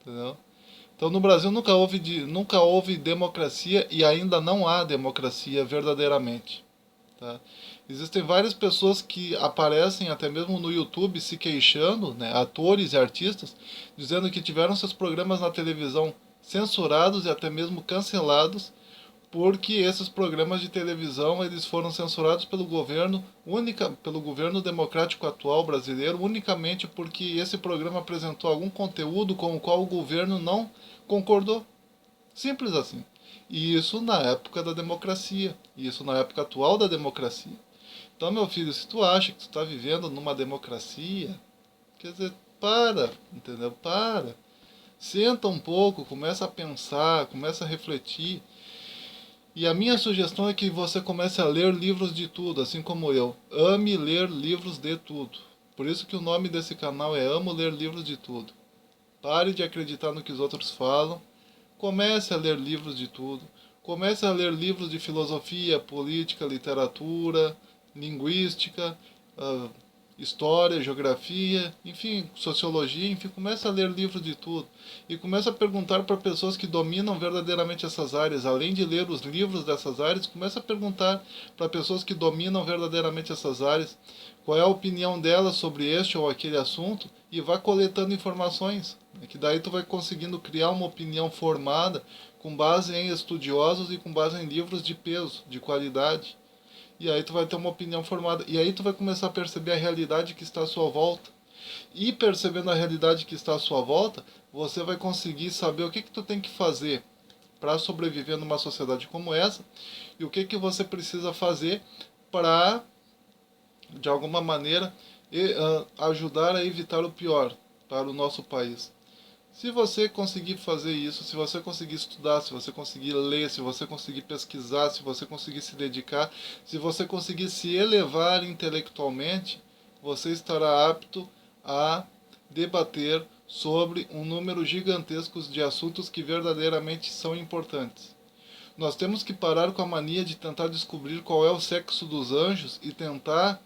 entendeu? Então, no Brasil nunca houve democracia e ainda não há democracia verdadeiramente. Tá? Existem várias pessoas que aparecem até mesmo no YouTube se queixando, atores e artistas, dizendo que tiveram seus programas na televisão censurados e até mesmo cancelados, porque esses programas de televisão eles foram censurados pelo governo democrático atual brasileiro, unicamente porque esse programa apresentou algum conteúdo com o qual o governo não concordou. Simples assim. E isso na época da democracia. E isso na época atual da democracia. Então, meu filho, se tu acha que tu está vivendo numa democracia, quer dizer, para, entendeu? Para. Senta um pouco, começa a pensar, começa a refletir. E a minha sugestão é que você comece a ler livros de tudo, assim como eu. Ame ler livros de tudo. Por isso que o nome desse canal é Amo Ler Livros de Tudo. Pare de acreditar no que os outros falam. Comece a ler livros de tudo. Comece a ler livros de filosofia, política, literatura, linguística, história, geografia, enfim, sociologia, enfim, começa a ler livros de tudo. E começa a perguntar para pessoas que dominam verdadeiramente essas áreas. Além de ler os livros dessas áreas, começa a perguntar para pessoas que dominam verdadeiramente essas áreas qual é a opinião delas sobre este ou aquele assunto e vá coletando informações. Que daí tu vai conseguindo criar uma opinião formada com base em estudiosos e com base em livros de peso, de qualidade. E aí tu vai ter uma opinião formada. E aí tu vai começar a perceber a realidade que está à sua volta. E percebendo a realidade que está à sua volta, você vai conseguir saber o que tu tem que fazer para sobreviver numa sociedade como essa e o que você precisa fazer para, de alguma maneira, ajudar a evitar o pior para o nosso país. Se você conseguir fazer isso, se você conseguir estudar, se você conseguir ler, se você conseguir pesquisar, se você conseguir se dedicar, se você conseguir se elevar intelectualmente, você estará apto a debater sobre um número gigantesco de assuntos que verdadeiramente são importantes. Nós temos que parar com a mania de tentar descobrir qual é o sexo dos anjos e tentar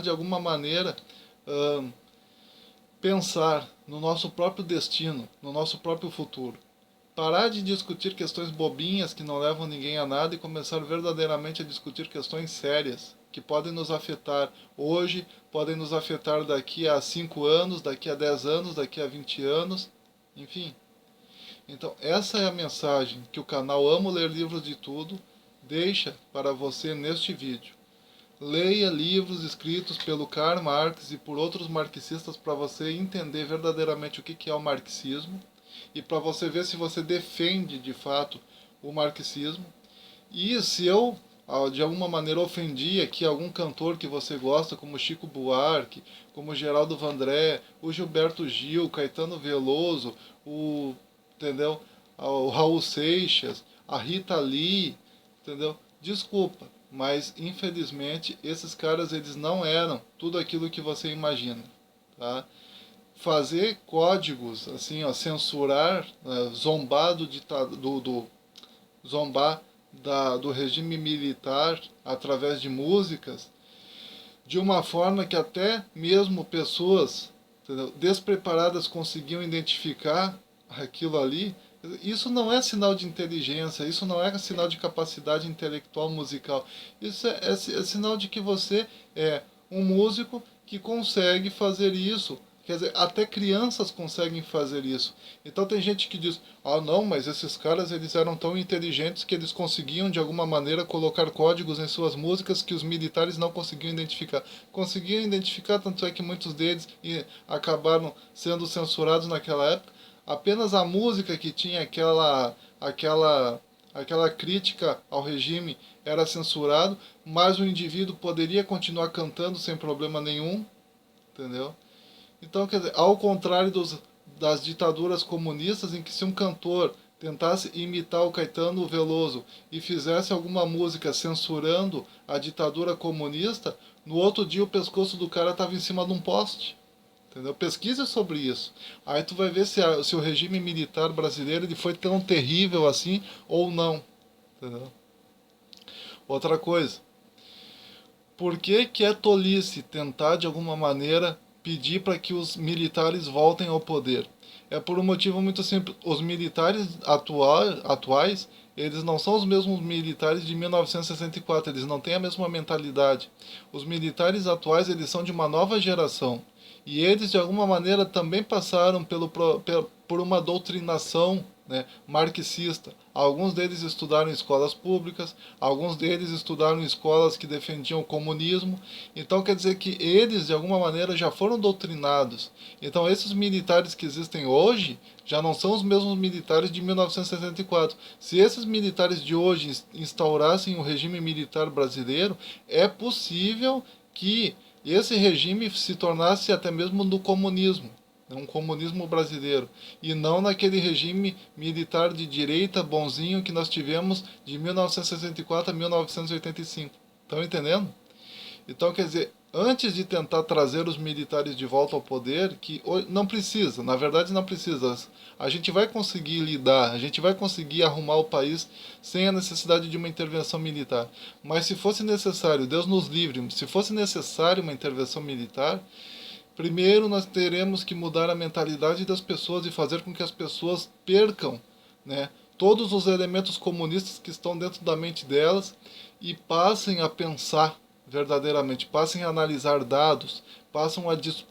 de alguma maneira pensar no nosso próprio destino, no nosso próprio futuro. Parar de discutir questões bobinhas que não levam ninguém a nada e começar verdadeiramente a discutir questões sérias que podem nos afetar hoje, podem nos afetar daqui a 5 anos, daqui a 10 anos, daqui a 20 anos, enfim. Então, essa é a mensagem que o canal Amo Ler Livros de Tudo deixa para você neste vídeo. Leia livros escritos pelo Karl Marx e por outros marxistas para você entender verdadeiramente o que é o marxismo e para você ver se você defende de fato o marxismo. E se eu, de alguma maneira, ofendi aqui algum cantor que você gosta, como Chico Buarque, como Geraldo Vandré, o Gilberto Gil, Caetano Veloso, o Raul Seixas, a Rita Lee, entendeu? Desculpa, mas infelizmente esses caras eles não eram tudo aquilo que você imagina, tá? Fazer códigos assim, ó, censurar, zombar zombar do regime militar através de músicas, de uma forma que até mesmo pessoas, entendeu, despreparadas conseguiam identificar aquilo ali. Isso não é sinal de inteligência, isso não é sinal de capacidade intelectual musical. Isso é sinal de que você é um músico que consegue fazer isso. Quer dizer, até crianças conseguem fazer isso. Então tem gente que diz, ah não, mas esses caras eles eram tão inteligentes que eles conseguiam de alguma maneira colocar códigos em suas músicas que os militares não conseguiam identificar. Conseguiam identificar, tanto é que muitos deles acabaram sendo censurados naquela época. Apenas a música que tinha aquela crítica ao regime era censurado, mas o indivíduo poderia continuar cantando sem problema nenhum, entendeu? Então, quer dizer, ao contrário das ditaduras comunistas, em que se um cantor tentasse imitar o Caetano Veloso e fizesse alguma música censurando a ditadura comunista, no outro dia o pescoço do cara estava em cima de um poste. Entendeu? Pesquisa sobre isso. Aí tu vai ver se o regime militar brasileiro ele foi tão terrível assim ou não. Entendeu? Outra coisa. Por que é tolice tentar de alguma maneira pedir para que os militares voltem ao poder? É por um motivo muito simples. Os militares atuais, eles não são os mesmos militares de 1964, eles não têm a mesma mentalidade. Os militares atuais, eles são de uma nova geração. E eles, de alguma maneira, também passaram por uma doutrinação, né, marxista. Alguns deles estudaram em escolas públicas, alguns deles estudaram em escolas que defendiam o comunismo. Então quer dizer que eles, de alguma maneira, já foram doutrinados. Então esses militares que existem hoje já não são os mesmos militares de 1964. Se esses militares de hoje instaurassem o regime militar brasileiro, é possível que esse regime se tornasse até mesmo do comunismo, um comunismo brasileiro, e não naquele regime militar de direita bonzinho que nós tivemos de 1964 a 1985. Estão entendendo? Então, quer dizer, antes de tentar trazer os militares de volta ao poder, que não precisa, na verdade não precisa, a gente vai conseguir lidar, a gente vai conseguir arrumar o país sem a necessidade de uma intervenção militar. Mas se fosse necessário, Deus nos livre, se fosse necessário uma intervenção militar, primeiro nós teremos que mudar a mentalidade das pessoas e fazer com que as pessoas percam, né, todos os elementos comunistas que estão dentro da mente delas e passem a pensar verdadeiramente, passem a analisar dados,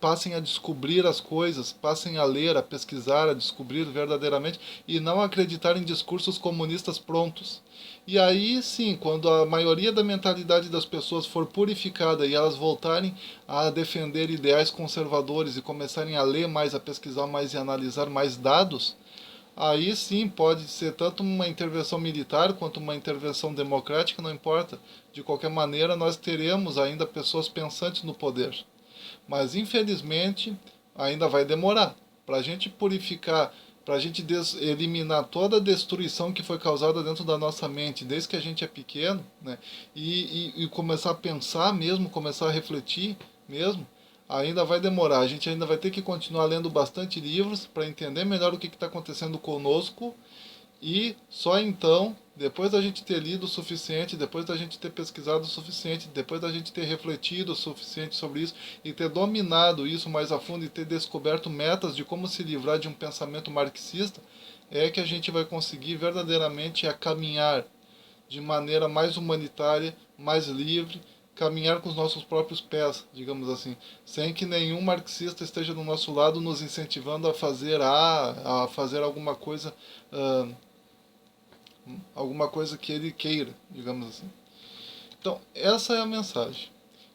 passem a descobrir as coisas, passem a ler, a pesquisar, a descobrir verdadeiramente e não acreditar em discursos comunistas prontos. E aí sim, quando a maioria da mentalidade das pessoas for purificada e elas voltarem a defender ideais conservadores e começarem a ler mais, a pesquisar mais e analisar mais dados, aí sim pode ser tanto uma intervenção militar quanto uma intervenção democrática, não importa. De qualquer maneira, nós teremos ainda pessoas pensantes no poder. Mas infelizmente ainda vai demorar. Para a gente purificar, para a gente eliminar toda a destruição que foi causada dentro da nossa mente desde que a gente é pequeno, né? E começar a pensar mesmo, começar a refletir mesmo, ainda vai demorar. A gente ainda vai ter que continuar lendo bastante livros para entender melhor o que está acontecendo conosco. E só então, depois da gente ter lido o suficiente, depois da gente ter pesquisado o suficiente, depois da gente ter refletido o suficiente sobre isso e ter dominado isso mais a fundo e ter descoberto metas de como se livrar de um pensamento marxista, é que a gente vai conseguir verdadeiramente a caminhar de maneira mais humanitária, mais livre, caminhar com os nossos próprios pés, digamos assim, sem que nenhum marxista esteja do nosso lado nos incentivando a fazer alguma coisa que ele queira, digamos assim. Então, essa é a mensagem.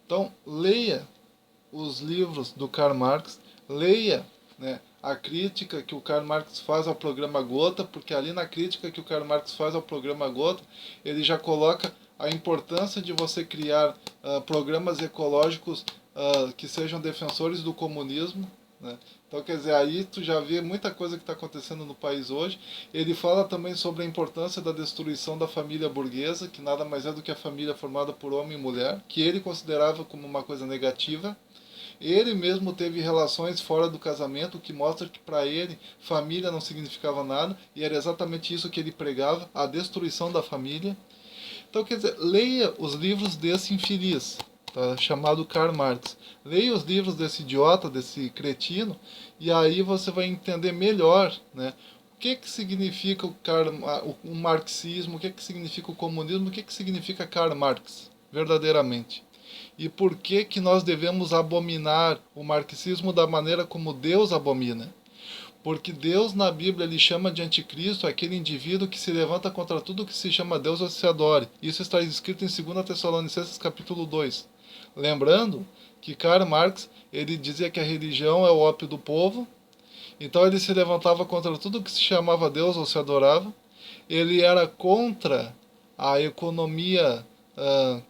Então, leia os livros do Karl Marx, leia, né, a crítica que o Karl Marx faz ao programa Gotha, porque ali na crítica que o Karl Marx faz ao programa Gotha, ele já coloca a importância de você criar programas ecológicos que sejam defensores do comunismo, né? Então, quer dizer, aí tu já vê muita coisa que está acontecendo no país hoje. Ele fala também sobre a importância da destruição da família burguesa, que nada mais é do que a família formada por homem e mulher, que ele considerava como uma coisa negativa. Ele mesmo teve relações fora do casamento, o que mostra que para ele família não significava nada, e era exatamente isso que ele pregava, a destruição da família. Então, quer dizer, leia os livros desse infeliz, tá? Chamado Karl Marx. Leia os livros desse idiota, desse cretino, e aí você vai entender melhor, né? O que significa o marxismo, o que significa o comunismo, o que significa Karl Marx, verdadeiramente. E por que nós devemos abominar o marxismo da maneira como Deus abomina. Porque Deus na Bíblia ele chama de anticristo aquele indivíduo que se levanta contra tudo que se chama Deus ou se adore. Isso está escrito em 2 Tessalonicenses capítulo 2. Lembrando que Karl Marx ele dizia que a religião é o ópio do povo, então ele se levantava contra tudo que se chamava Deus ou se adorava. Ele era contra a economia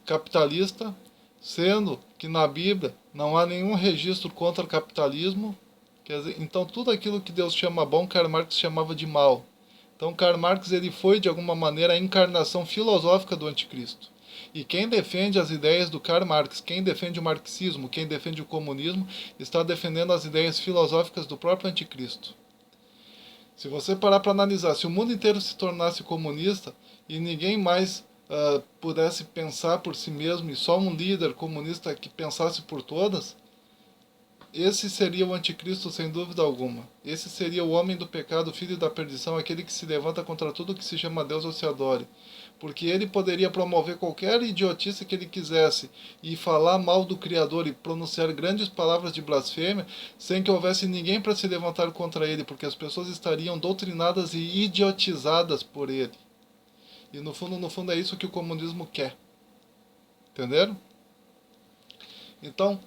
capitalista, sendo que na Bíblia não há nenhum registro contra o capitalismo. Quer dizer, então tudo aquilo que Deus chama bom, Karl Marx chamava de mal. Então Karl Marx ele foi de alguma maneira a encarnação filosófica do anticristo. E quem defende as ideias do Karl Marx, quem defende o marxismo, quem defende o comunismo, está defendendo as ideias filosóficas do próprio anticristo. Se você parar para analisar, se o mundo inteiro se tornasse comunista e ninguém mais pudesse pensar por si mesmo e só um líder comunista que pensasse por todas, esse seria o anticristo sem dúvida alguma. Esse seria o homem do pecado, filho da perdição, aquele que se levanta contra tudo que se chama Deus ou se adore. Porque ele poderia promover qualquer idiotice que ele quisesse e falar mal do Criador e pronunciar grandes palavras de blasfêmia sem que houvesse ninguém para se levantar contra ele, porque as pessoas estariam doutrinadas e idiotizadas por ele. E no fundo é isso que o comunismo quer. Entenderam? Então,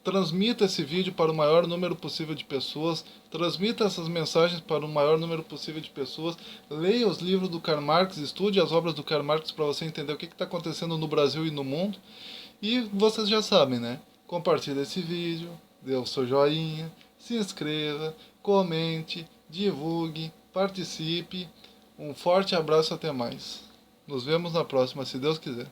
transmita esse vídeo para o maior número possível de pessoas, transmita essas mensagens para o maior número possível de pessoas, leia os livros do Karl Marx, estude as obras do Karl Marx para você entender o que está acontecendo no Brasil e no mundo. E vocês já sabem, né? Compartilhe esse vídeo, dê o seu joinha, se inscreva, comente, divulgue, participe. Um forte abraço, até mais. Nos vemos na próxima, se Deus quiser.